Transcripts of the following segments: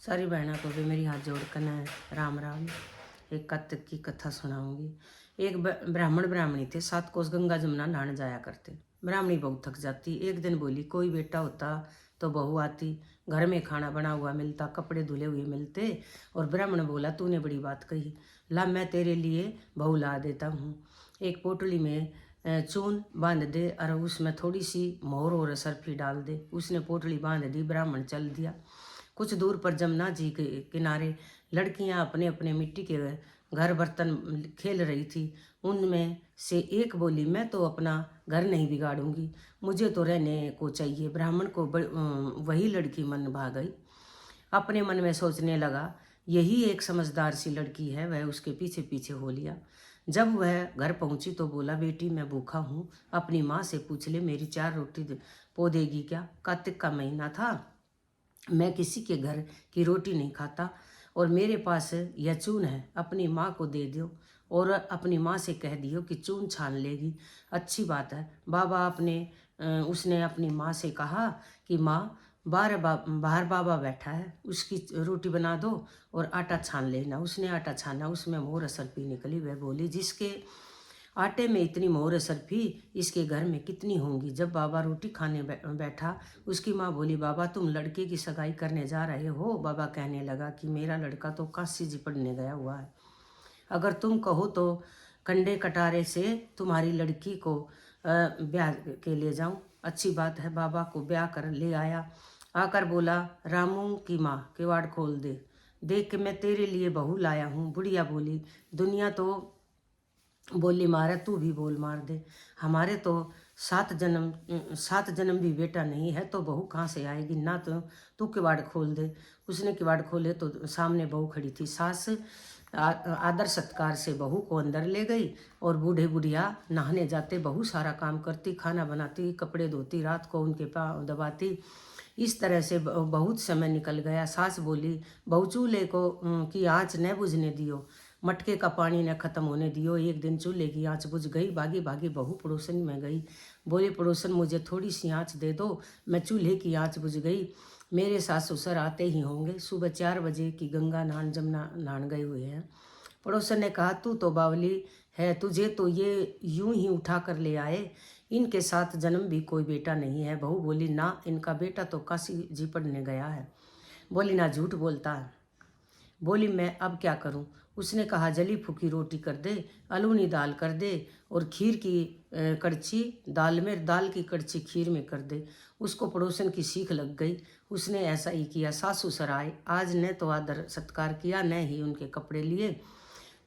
सारी बहनों को भी मेरी हाथ जोड़कर न राम राम। एक कार्तिक की कथा सुनाऊंगी। एक ब्राह्मण ब्राह्मणी थे, 7 कोस गंगा जमुना नहाने जाया करते। ब्राह्मणी बहुत थक जाती। एक दिन बोली, कोई बेटा होता तो बहू आती, घर में खाना बना हुआ मिलता, कपड़े धुले हुए मिलते। और ब्राह्मण बोला, तूने बड़ी बात कही, ला मैं तेरे लिए बहू ला देता हूँ। एक पोटली में चून बांध दे और उसमें थोड़ी सी मोहर और सरफी डाल दे। उसने पोटली बांध दी, ब्राह्मण चल दिया। कुछ दूर पर जमुना जी के किनारे लड़कियां अपने अपने मिट्टी के घर बर्तन खेल रही थी। उनमें से एक बोली, मैं तो अपना घर नहीं बिगाड़ूंगी, मुझे तो रहने को चाहिए। ब्राह्मण को वही लड़की मन भा गई। अपने मन में सोचने लगा, यही एक समझदार सी लड़की है। वह उसके पीछे पीछे हो लिया। जब वह घर पहुंची तो बोला, बेटी मैं भूखा हूँ, अपनी माँ से पूछ ले, मेरी 4 रोटी पो देगी क्या? कार्तिक का महीना था, मैं किसी के घर की रोटी नहीं खाता और मेरे पास यह चून है, अपनी माँ को दे दो और अपनी माँ से कह दियो कि चून छान लेगी। अच्छी बात है। उसने अपनी माँ से कहा कि माँ, बाहर बाबा बैठा है, उसकी रोटी बना दो और आटा छान लेना। उसने आटा छाना, उसमें मोर असर पी निकली। वह बोली, जिसके आटे में इतनी मोहर सरफी, इसके घर में कितनी होंगी। जब बाबा रोटी खाने बैठा, उसकी माँ बोली, बाबा तुम लड़के की सगाई करने जा रहे हो? बाबा कहने लगा कि मेरा लड़का तो काशी जी पढ़ने गया हुआ है, अगर तुम कहो तो कंडे कटारे से तुम्हारी लड़की को ब्याह के ले जाऊं। अच्छी बात है। बाबा को ब्याह कर ले आया। आकर बोला, रामू की माँ किवाड़ खोल दे, देख के मैं तेरे लिए बहू लाया हूँ। बुढ़िया बोली, दुनिया तो बोली मारे, तू भी बोल मार दे। हमारे तो 7 जन्म भी बेटा नहीं है, तो बहू कहाँ से आएगी ना? तो तू किवाड़ खोल दे। उसने किवाड़ खोले तो सामने बहू खड़ी थी। सास आदर सत्कार से बहू को अंदर ले गई और बूढ़े बुढ़िया नहाने जाते। बहू सारा काम करती, खाना बनाती, कपड़े धोती, रात को उनके पाँव दबाती। इस तरह से बहुत समय निकल गया। सास बोली, बहू चूल्हे को की आँच न बुझने दियो, मटके का पानी न खत्म होने दियो। एक दिन चूल्हे की आँच बुझ गई। भागी भागी बहू पड़ोसन में गई। बोले, पड़ोसन मुझे थोड़ी सी आँच दे दो, मैं चूल्हे की आँच बुझ गई। मेरे सास ससुर आते ही होंगे। सुबह 4 बजे की गंगा नहान जमुना नहान गए हुए हैं। पड़ोसन ने कहा, तू तो बावली है, तुझे तो ये यूं ही उठा कर ले आए, इनके 7 जन्म भी कोई बेटा नहीं है। बहू बोली, ना, इनका बेटा तो काशी जी पढ़ने गया है। बोली, ना, झूठ बोलता है। बोली, मैं अब क्या करूं? उसने कहा, जली फूकी रोटी कर दे, अलूनी दाल कर दे और खीर की कड़छी दाल की कड़छी खीर में कर दे। उसको पड़ोसन की सीख लग गई। उसने ऐसा ही किया। सासू सराय आज न तो आदर सत्कार किया, न ही उनके कपड़े लिए,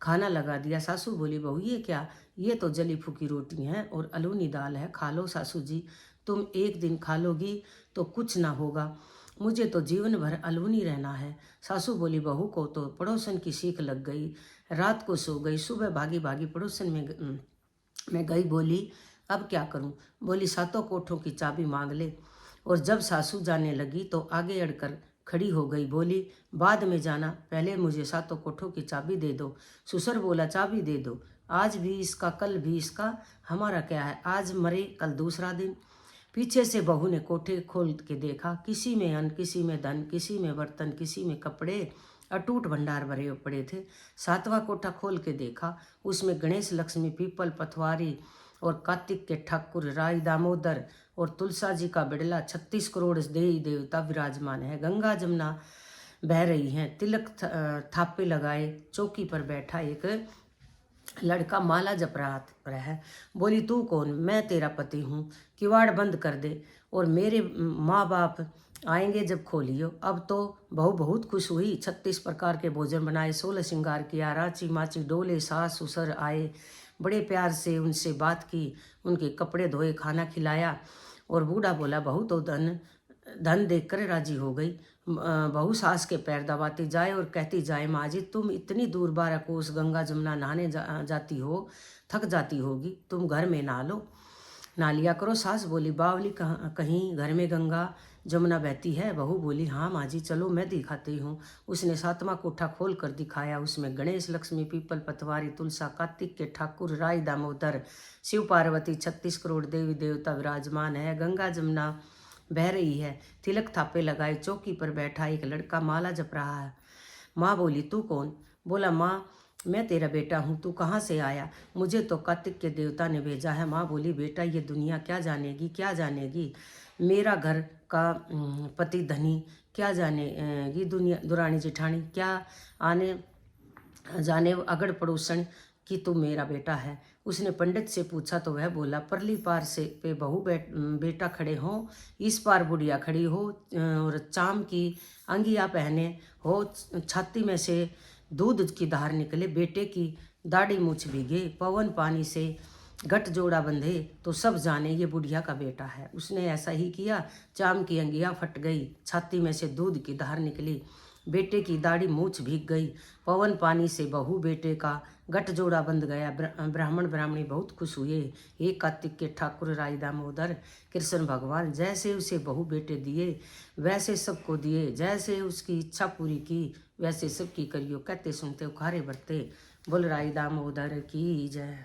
खाना लगा दिया। सासू बोली, बहू ये क्या? ये तो जली फूकी रोटी है और अलूनी दाल है, खा लो सासू जी। तुम एक दिन खा लोगी तो कुछ ना होगा, मुझे तो जीवन भर अलूनी रहना है। सासू बोली, बहू को तो पड़ोसन की सीख लग गई। रात को सो गई। सुबह भागी भागी पड़ोसन में गई। बोली, अब क्या करूं? बोली, 7 कोठों की चाबी मांग ले। और जब सासू जाने लगी तो आगे अड़कर खड़ी हो गई। बोली, बाद में जाना, पहले मुझे 7 कोठों की चाबी दे दो। ससुर बोला, चाबी दे दो, आज भी इसका कल भी इसका, हमारा क्या है, आज मरे कल दूसरा दिन। पीछे से बहू ने कोठे खोल के देखा। किसी में अन्न, किसी में धन, किसी में बर्तन, किसी में कपड़े, अटूट भंडार भरे पड़े थे। 7वां कोठा खोल के देखा, उसमें गणेश, लक्ष्मी, पीपल, पथवारी और कार्तिक के ठाकुर, राय, दामोदर और तुलसा जी का बिड़ला, 36 करोड़ देवी देवता विराजमान है। गंगा जमुना बह रही हैं। तिलक थापे लगाए चौकी पर बैठा एक लड़का माला जप रहा है। बोली, तू कौन? मैं तेरा पति हूँ, किवाड़ बंद कर दे और मेरे माँ बाप आएंगे जब खोलियो। अब तो बहू बहुत खुश हुई। 36 प्रकार के भोजन बनाए, 16 श्रृंगार किया, राची माची डोले, सास ससुर आए, बड़े प्यार से उनसे बात की, उनके कपड़े धोए, खाना खिलाया। और बूढ़ा बोला, बहू तो धन धन देखकर राजी हो गई। बहू सास के पैर दबाती जाए और कहती जाए, माँ जी तुम इतनी दूर 12 कोस गंगा जमुना नहाने जाती हो, थक जाती होगी, तुम घर में नहा लो, नहा लिया करो। सास बोली, बावली कहीं घर में गंगा जमुना बहती है? बहू बोली, हाँ माँ जी, चलो मैं दिखाती हूँ। उसने 7वां कोठा खोल कर दिखाया। उसमें गणेश, लक्ष्मी, पीपल, पतवारी, तुलसा, कार्तिक के ठाकुर, राय, दामोदर, शिव पार्वती, 36 करोड़ देवी देवता विराजमान है। गंगा जमुना बह रही है। तिलक थापे लगाए चौकी पर बैठा एक लड़का माला जप रहा है। माँ बोली, तू कौन? बोला, माँ मैं तेरा बेटा हूँ, तू कहाँ से आया? मुझे तो कार्तिक के देवता ने भेजा है। माँ बोली, बेटा ये दुनिया क्या जानेगी, क्या जानेगी? मेरा घर का पति धनी क्या जानेगी? दुनिया दुरानी जेठानी क्या आने जाने अगड़ पड़ोसन कि तू मेरा बेटा है। उसने पंडित से पूछा तो वह बोला, परली पार से पे बहू बेटा खड़े हो, इस पार बुढ़िया खड़ी हो और चाम की अंगिया पहने हो, छाती में से दूध की धार निकले, बेटे की दाढ़ी मूछ भीगे, पवन पानी से गठ जोड़ा बंधे तो सब जाने ये बुढ़िया का बेटा है। उसने ऐसा ही किया, चाम की अंगिया फट गई, छाती में से दूध की धार निकली, बेटे की दाढ़ी मूछ भीग गई, पवन पानी से बहू बेटे का गठ जोड़ा बंध गया। ब्राह्मण ब्राह्मणी बहुत खुश हुए। एक कार्तिक के ठाकुर राय दामोदर कृष्ण भगवान जैसे उसे बहू बेटे दिए वैसे सबको दिए, जैसे उसकी इच्छा पूरी की वैसे सबकी करियो। कहते सुनते उखारे भरते। बोल राय दामोदर की जय।